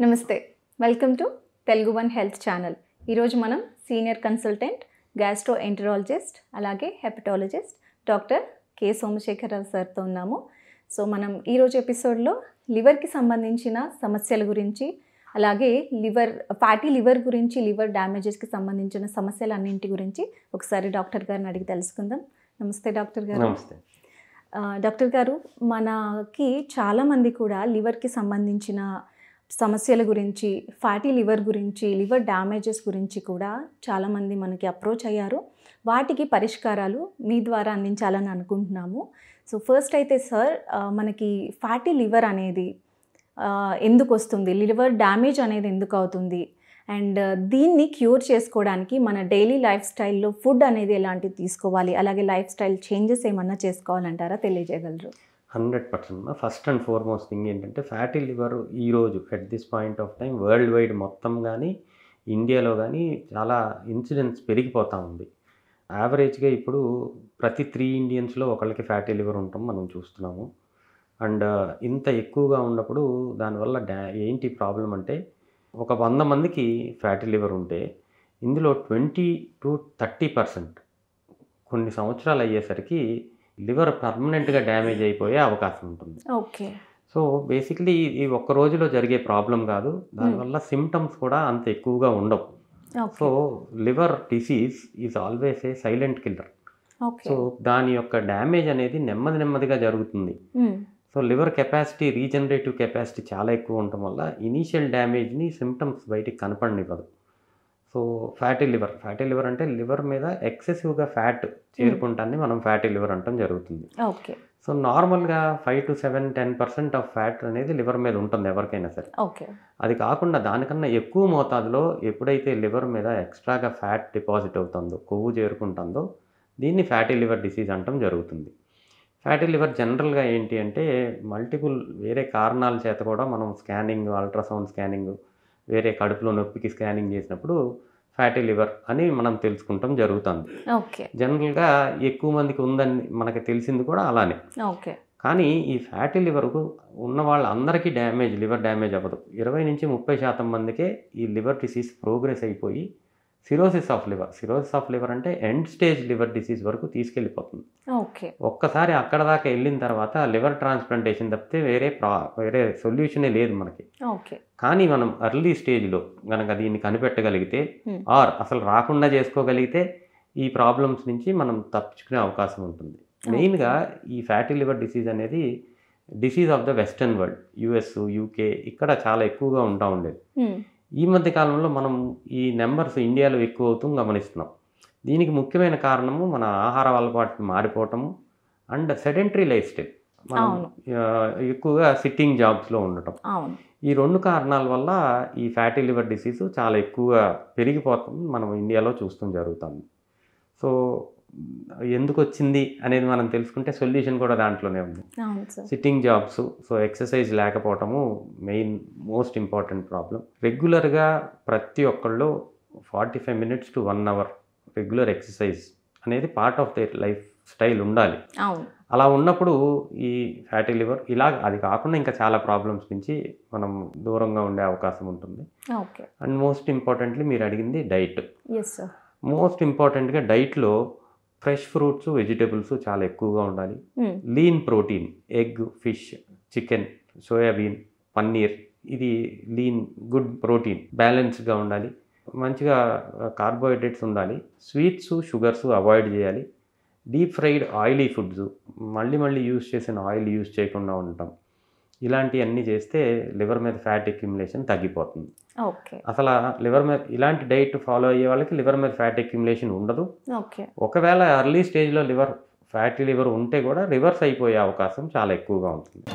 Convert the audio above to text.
నమస్తే, welcome to Telugu one health channel. ఈరోజు మనం సీనియర్ కన్సల్టెంట్ గ్యాస్ట్రోఎంటరాలజిస్ట్ అలాగే హెపటాలజిస్ట్ డాక్టర్ కె సోమశేఖరరావు సార్తో ఉన్నాము. సో మనం ఈరోజు ఎపిసోడ్లో లివర్కి సంబంధించిన సమస్యల గురించి, అలాగే ఫ్యాటీ లివర్ గురించి, లివర్ డ్యామేజెస్కి సంబంధించిన సమస్యలన్నింటి గురించి ఒకసారి డాక్టర్ గారిని అడిగి తెలుసుకుందాం. నమస్తే డాక్టర్ గారు. నమస్తే డాక్టర్ గారు, మనకి చాలామంది కూడా లివర్కి సంబంధించిన సమస్యల గురించి, ఫ్యాటీ లివర్ గురించి, లివర్ డ్యామేజెస్ గురించి కూడా చాలామంది మనకి అప్రోచ్ అయ్యారు. వాటికి పరిష్కారాలు మీ ద్వారా అందించాలని అనుకుంటున్నాము. సో ఫస్ట్ అయితే సార్, మనకి ఫ్యాటీ లివర్ అనేది ఎందుకు వస్తుంది, లివర్ డ్యామేజ్ అనేది ఎందుకు అవుతుంది, అండ్ దీన్ని క్యూర్ చేసుకోవడానికి మన డైలీ లైఫ్ స్టైల్లో ఫుడ్ అనేది ఎలాంటివి తీసుకోవాలి, అలాగే లైఫ్ స్టైల్ చేంజెస్ ఏమన్నా చేసుకోవాలంటారా, తెలియజేయగలరు? 100%. ఫస్ట్ అండ్ ఫార్మోస్ట్ థింగ్ ఏంటంటే ఫ్యాటీ లివర్ ఈరోజు at this point of time world wide మొత్తం కానీ ఇండియాలో కానీ చాలా ఇన్సిడెన్స్ పెరిగిపోతూ ఉంది. యావరేజ్గా ఇప్పుడు ప్రతి 3 ఇండియన్స్లో ఒకళ్ళకి ఫ్యాటీ లివర్ ఉండటం మనం చూస్తున్నాము. అండ్ ఇంత ఎక్కువగా ఉన్నప్పుడు దానివల్ల ఏంటి ప్రాబ్లం అంటే, ఒక 100 మందికి ఫ్యాటీ లివర్ ఉంటే ఇందులో 20 to 30% కొన్ని సంవత్సరాలు అయ్యేసరికి లివర్ పర్మనెంట్గా డ్యామేజ్ అయిపోయే అవకాశం ఉంటుంది. ఓకే. సో బేసిక్లీ ఈ ఒక్క రోజులో జరిగే ప్రాబ్లం కాదు, దానివల్ల సిమ్టమ్స్ కూడా అంత ఎక్కువగా ఉండవు. So liver disease is always a silent killer. So దాని యొక్క డ్యామేజ్ అనేది నెమ్మదిగా జరుగుతుంది. So liver capacity, regenerative capacity చాలా ఎక్కువ ఉండటం వల్ల ఇనీషియల్ డ్యామేజ్ని సిమ్టమ్స్ బయటికి కనపడనివ్వదు. సో ఫ్యాటీ లివర్ అంటే లివర్ మీద ఎక్సెసివ్గా ఫ్యాట్ చేరుకుంటాన్ని మనం ఫ్యాటీ లివర్ అంటాం జరుగుతుంది. ఓకే. సో నార్మల్గా 5 to 7, 10% ఆఫ్ ఫ్యాట్ అనేది లివర్ మీద ఉంటుంది ఎవరికైనా సరే. ఓకే. అది కాకుండా దానికన్నా ఎక్కువ మోతాదులో ఎప్పుడైతే లివర్ మీద ఎక్స్ట్రాగా ఫ్యాట్ డిపాజిట్ అవుతుందో, కొవ్వు చేరుకుంటుందో, దీన్ని ఫ్యాటీ లివర్ డిసీజ్ అంటాం జరుగుతుంది. ఫ్యాటీ లివర్ జనరల్గా ఏంటి అంటే మల్టిపుల్ వేరే కారణాల చేత కూడా మనం స్కానింగ్, అల్ట్రాసౌండ్ స్కానింగ్, వేరే కడుపులో నొప్పికి స్కానింగ్ చేసినప్పుడు ఫ్యాటీ లివర్ అని మనం తెలుసుకుంటాం జరుగుతుంది. ఓకే. జనరల్గా ఎక్కువ మందికి ఉందని మనకి తెలిసింది కూడా అలానే. ఓకే. కానీ ఈ ఫ్యాటీ లివర్కు ఉన్న వాళ్ళందరికీ లివర్ డ్యామేజ్ అవ్వదు. 20 నుంచి 30% మందికే ఈ లివర్ డిసీజ్ ప్రోగ్రెస్ అయిపోయి సిరోసిస్ ఆఫ్ లివర్ అంటే ఎండ్ స్టేజ్ లివర్ డిసీజ్ వరకు తీసుకెళ్ళిపోతుంది. ఓకే. ఒక్కసారి అక్కడ దాకా వెళ్ళిన తర్వాత లివర్ ట్రాన్స్ప్లాంటేషన్ తప్పితే వేరే సొల్యూషనే లేదు మనకి. ఓకే. కానీ మనం ఎర్లీ స్టేజ్లో కనుక దీన్ని కనిపెట్టగలిగితే, ఆర్ అసలు రాకుండా చేసుకోగలిగితే ఈ ప్రాబ్లమ్స్ నుంచి మనం తప్పించుకునే అవకాశం ఉంటుంది. మెయిన్గా ఈ ఫ్యాటీ లివర్ డిసీజ్ అనేది disease of the western world, US, UK ఇక్కడ చాలా ఎక్కువగా ఉండేది. ఈ మధ్య కాలంలో మనం ఈ నెంబర్స్ ఇండియాలో ఎక్కువ అవుతూ గమనిస్తున్నాం. దీనికి ముఖ్యమైన కారణము మన ఆహార అలవాట్లు మారిపోవటము అండ్ సెడెంటరీ లైఫ్ స్టైల్. మనం ఎక్కువగా సిట్టింగ్ జాబ్స్లో ఉండటం. ఈ 2 కారణాల వల్ల ఈ ఫ్యాటీ లివర్ డిసీజ్ చాలా ఎక్కువగా పెరిగిపోతుంది మనం ఇండియాలో చూస్తూ జరుగుతుంది. సో ఎందుకు వచ్చింది అనేది మనం తెలుసుకుంటే సొల్యూషన్ కూడా దాంట్లోనే ఉంది. సిట్టింగ్ జాబ్స్, సో ఎక్సర్సైజ్ లేకపోవటము మోస్ట్ ఇంపార్టెంట్ ప్రాబ్లం. రెగ్యులర్గా ప్రతి ఒక్కళ్ళు 45 minutes to 1 hour regular exercise అనేది part of their lifestyle ఉండాలి. అలా ఉన్నప్పుడు ఈ ఫ్యాటీ లివర్ అది కాకుండా ఇంకా చాలా ప్రాబ్లమ్స్ నుంచి మనం దూరంగా ఉండే అవకాశం ఉంటుంది. అండ్ మోస్ట్ ఇంపార్టెంట్లీ మీరు అడిగింది డైట్. మోస్ట్ ఇంపార్టెంట్గా డైట్లో ఫ్రెష్ ఫ్రూట్స్, వెజిటేబుల్స్ చాలా ఎక్కువగా ఉండాలి. Lean protein, egg, fish, chicken, soybean, paneer, ఇది లీన్ గుడ్ ప్రోటీన్ బ్యాలెన్స్గా ఉండాలి. మంచిగా కార్బోహైడ్రేట్స్ ఉండాలి. స్వీట్స్, షుగర్స్ అవాయిడ్ చేయాలి. డీప్ ఫ్రైడ్ ఆయిలీ ఫుడ్స్, మళ్ళీ యూజ్ చేసిన ఆయిల్ యూజ్ చేయకుండా ఉండటం, ఇలాంటివన్నీ చేస్తే లివర్ మీద ఫ్యాట్ అక్యుములేషన్ తగ్గిపోతుంది. అసలు లివర్ మీద ఇలాంటి డైట్ ఫాలో అయ్యే వాళ్ళకి లివర్ మీద ఫ్యాట్ అక్యుములేషన్ ఉండదు. ఒకవేళ ఎర్లీ స్టేజ్లో ఫ్యాటీ లివర్ ఉంటే కూడా రివర్స్ అయిపోయే అవకాశం చాలా ఎక్కువగా ఉంటుంది.